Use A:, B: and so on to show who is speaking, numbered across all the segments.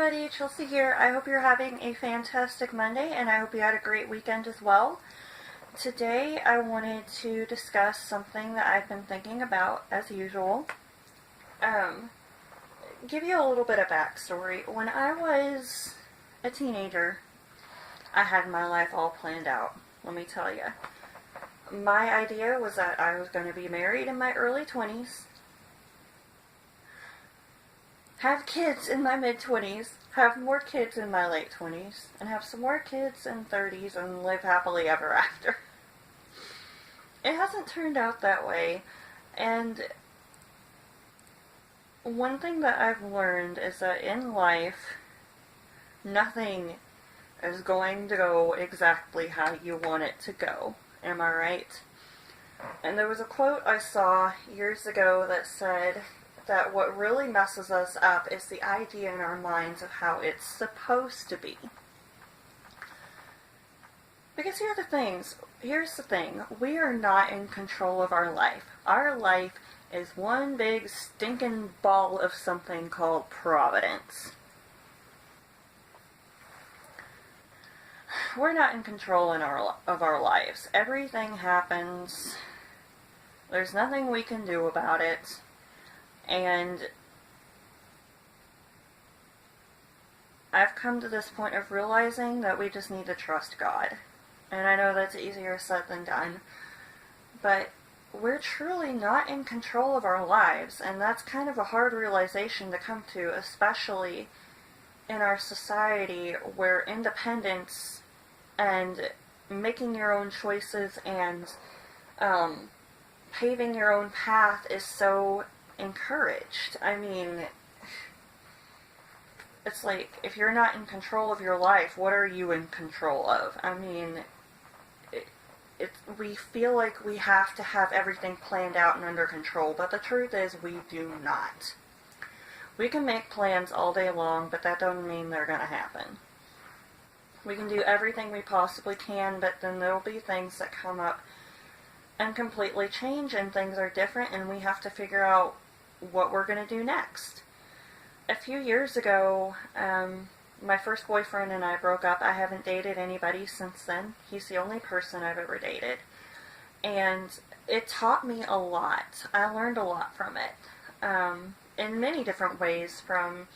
A: everybody, Chelsea here. I hope you're having a fantastic Monday and I hope you had a great weekend as well. Today I wanted to discuss something that I've been thinking about as usual. Give you a little bit of backstory. When I was a teenager, I had my life all planned out, let me tell you. My idea was that I was going to be married in my early 20s, have kids in my mid-20s, have more kids in my late 20s, and have some more kids in 30s and live happily ever after. It hasn't turned out that way, and one thing that I've learned is that in life, nothing is going to go exactly how you want it to go. Am I right? And there was a quote I saw years ago that said that what really messes us up is the idea in our minds of how it's supposed to be. Because here's the thing, we are not in control of our life. Our life is one big stinking ball of something called Providence. We're not in control of our lives. Everything happens. There's nothing we can do about it. And I've come to this point of realizing that we just need to trust God. And I know that's easier said than done. But we're truly not in control of our lives. And that's kind of a hard realization to come to, especially in our society where independence and making your own choices and paving your own path is so encouraged. I mean, it's like, if you're not in control of your life, what are you in control of? I mean, we feel like we have to have everything planned out and under control, but the truth is we do not. We can make plans all day long, but that doesn't mean they're going to happen. We can do everything we possibly can, but then there'll be things that come up and completely change, and things are different, and we have to figure out what we're going to do next. A few years ago, my first boyfriend and I broke up. I haven't dated anybody since then. He's the only person I've ever dated. And it taught me a lot. I learned a lot from it. In many different ways, from,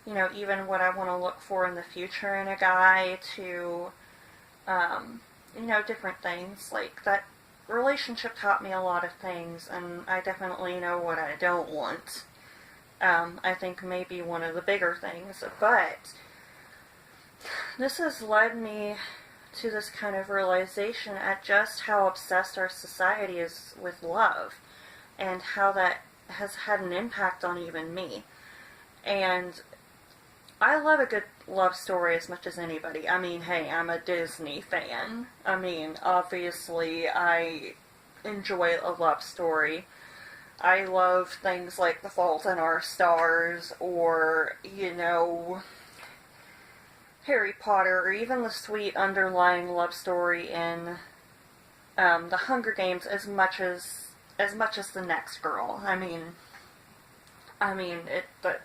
A: even what I want to look for in the future in a guy to, different things. Like, that relationship taught me a lot of things, and I definitely know what I don't want. I think maybe one of the bigger things, but this has led me to this kind of realization at just how obsessed our society is with love, and how that has had an impact on even me. And I love a good love story as much as anybody. I mean, hey, I'm a Disney fan. I mean, obviously, I enjoy a love story. I love things like The Fault in Our Stars, or, Harry Potter, or even the sweet underlying love story in The Hunger Games as much as the next girl. But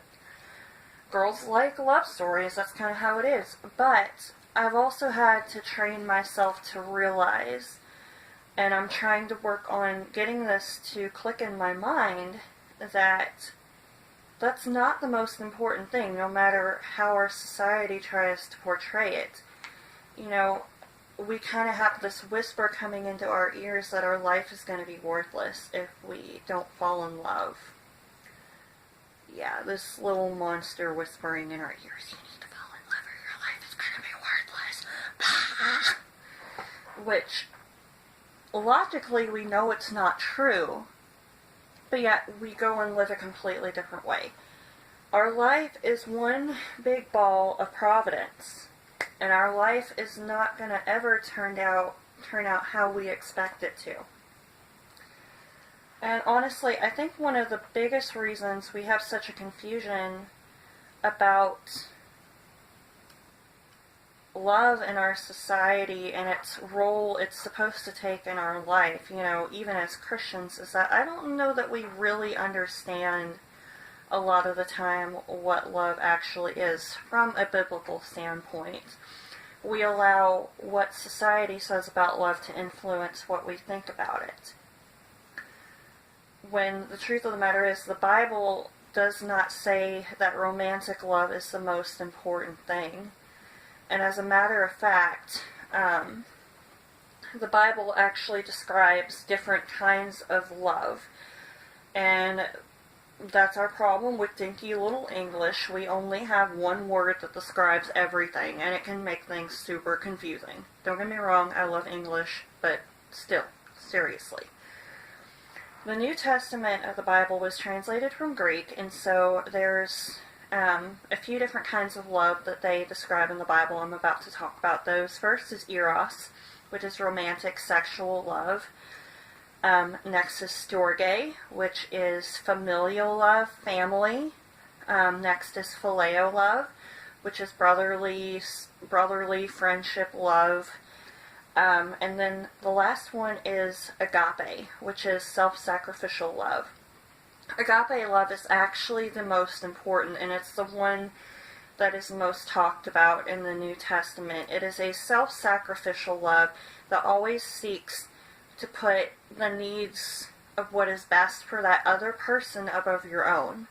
A: girls like love stories, that's kind of how it is. But I've also had to train myself to realize, and I'm trying to work on getting this to click in my mind, that that's not the most important thing, no matter how our society tries to portray it. We kind of have this whisper coming into our ears that our life is going to be worthless if we don't fall in love. Yeah, this little monster whispering in our ears, you need to fall in love or your life is going to be worthless. Which, logically, we know it's not true, but yet we go and live a completely different way. Our life is one big ball of Providence, and our life is not going to ever turn out how we expect it to. And honestly, I think one of the biggest reasons we have such a confusion about love in our society and its role it's supposed to take in our life, even as Christians, is that I don't know that we really understand a lot of the time what love actually is from a biblical standpoint. We allow what society says about love to influence what we think about it. When the truth of the matter is, the Bible does not say that romantic love is the most important thing. And as a matter of fact, the Bible actually describes different kinds of love. And that's our problem with dinky little English. We only have one word that describes everything, and it can make things super confusing. Don't get me wrong, I love English, but still, seriously. The New Testament of the Bible was translated from Greek, and so there's a few different kinds of love that they describe in the Bible. I'm about to talk about those. First is eros, which is romantic sexual love. Next is storge, which is familial love, family. Next is phileo love, which is brotherly friendship love. And then the last one is agape, which is self-sacrificial love. Agape love is actually the most important, and it's the one that is most talked about in the New Testament. It is a self-sacrificial love that always seeks to put the needs of what is best for that other person above your own,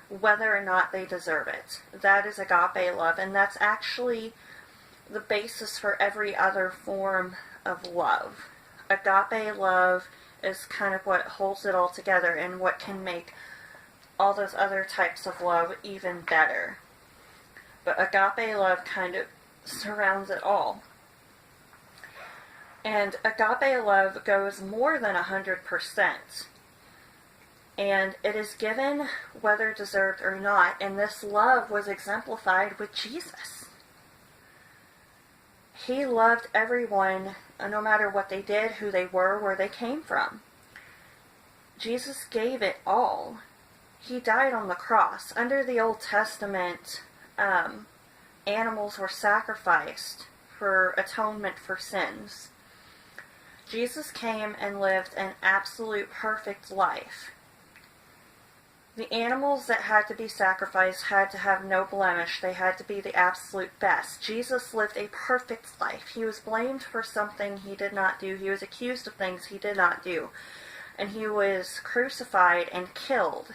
A: whether or not they deserve it. That is agape love, and that's actually the basis for every other form of love. Agape love is kind of what holds it all together and what can make all those other types of love even better. But agape love kind of surrounds it all. And agape love goes more than 100%. And it is given whether deserved or not. And this love was exemplified with Jesus. He loved everyone, no matter what they did, who they were, where they came from. Jesus gave it all. He died on the cross. Under the Old Testament, animals were sacrificed for atonement for sins. Jesus came and lived an absolute perfect life. The animals that had to be sacrificed had to have no blemish. They had to be the absolute best. Jesus lived a perfect life. He was blamed for something he did not do. He was accused of things he did not do. And he was crucified and killed.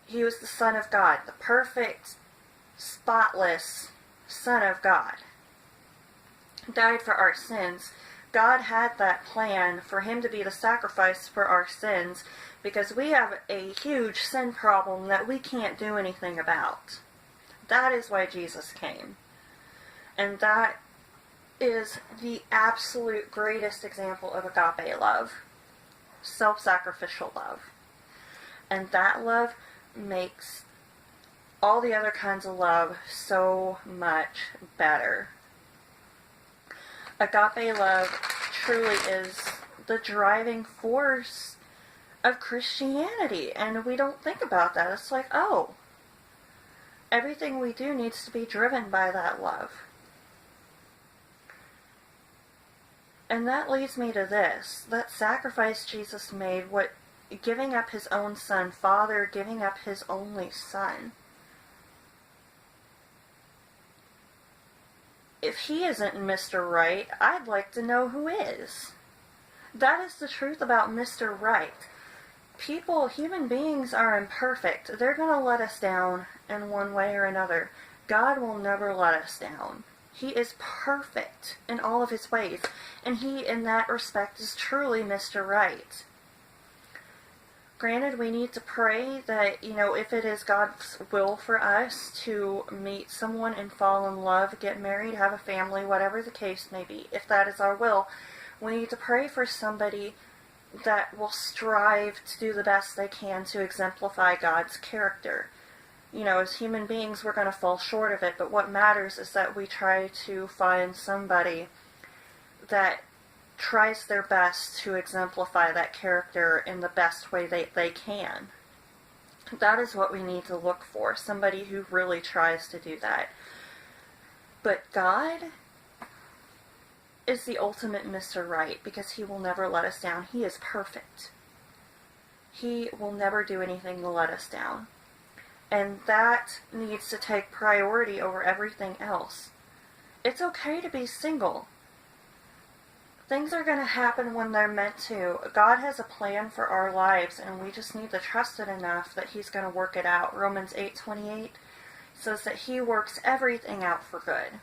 A: He was the Son of God, the perfect, spotless Son of God. Died for our sins. God had that plan for him to be the sacrifice for our sins because we have a huge sin problem that we can't do anything about. That is why Jesus came. And that is the absolute greatest example of agape love. Self-sacrificial love. And that love makes all the other kinds of love so much better. Agape love truly is the driving force of Christianity, and we don't think about that. It's like, oh, everything we do needs to be driven by that love. And that leads me to this, that sacrifice Jesus made, what giving up his own son, Father giving up his only son. If he isn't Mr. Right, I'd like to know who is. That is the truth about Mr. Right. People, human beings are imperfect. They're going to let us down in one way or another. God will never let us down. He is perfect in all of his ways. And he, in that respect, is truly Mr. Right. Granted, we need to pray that, if it is God's will for us to meet someone and fall in love, get married, have a family, whatever the case may be, if that is our will, we need to pray for somebody that will strive to do the best they can to exemplify God's character. As human beings, we're going to fall short of it, but what matters is that we try to find somebody that tries their best to exemplify that character in the best way they can. That is what we need to look for, somebody who really tries to do that. But God is the ultimate Mr. Right, because he will never let us down. He is perfect. He will never do anything to let us down. And that needs to take priority over everything else. It's okay to be single. Things are going to happen when they're meant to. God has a plan for our lives, and we just need to trust it enough that He's going to work it out. Romans 8:28 says that He works everything out for good.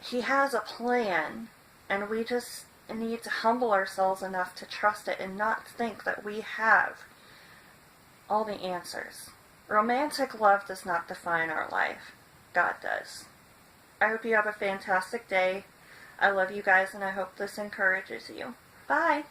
A: He has a plan, and we just need to humble ourselves enough to trust it and not think that we have all the answers. Romantic love does not define our life. God does. I hope you have a fantastic day. I love you guys, and I hope this encourages you. Bye.